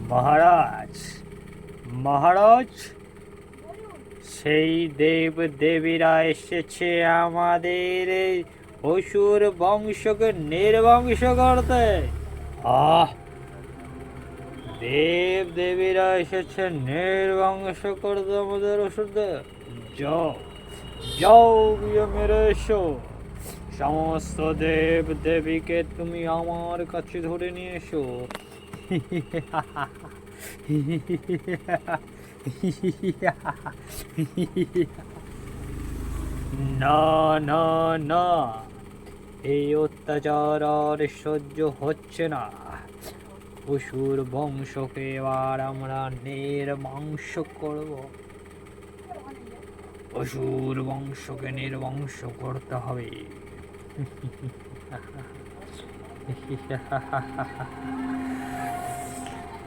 মহারাজ, মহারাজ, সেই দেব দেবীরা এসেছে আমাদের এই অসুর বংশকে নির্বংশ করতে। আহ, দেব দেবীরা এসেছে নির্বংশ করতে আমাদের অসুরদের। যাও, যাও গিয়ে মেরে এসো। সমস্ত দেব দেবীকে তুমি আমার কাছে ধরে নিয়ে এসো। না, না, না, এই অত্যাচার আর সহ্য হচ্ছে না। অসুর বংশকে এবার আমরা নির্বংশ করব। অসুর বংশকে নির্বংশ করতে হবে।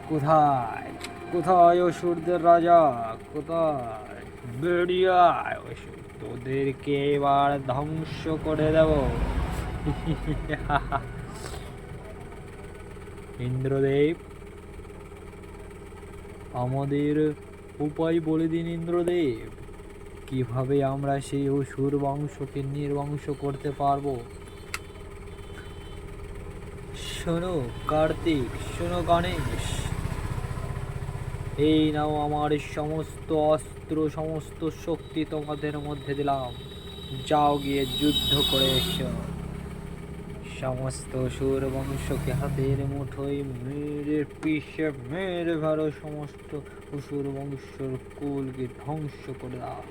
কোথায়, কোথায় অসুরদের রাজা? কোথায়? বেরিয়ে আয় অসুর, তোদেরকে এবার ধ্বংস করে দেব। ইন্দ্রদেব, আমাদের উপায় বলে দিন ইন্দ্রদেব, কিভাবে আমরা সেই অসুর বংশকে নির্বংশ করতে পারবো। শোনো কার্তিক, শোনো গণেশ, এই নাও আমার সমস্ত অস্ত্র, সমস্ত শক্তি তোমাদের মধ্যে দিলাম। যাও গিয়ে যুদ্ধ করে এসো। সমস্ত অসুর বংশকে হাতের মুঠোয় মেরে পিষে মেরে ভালো সমস্ত অসুর বংশের কুলকে ধ্বংস করে দাও।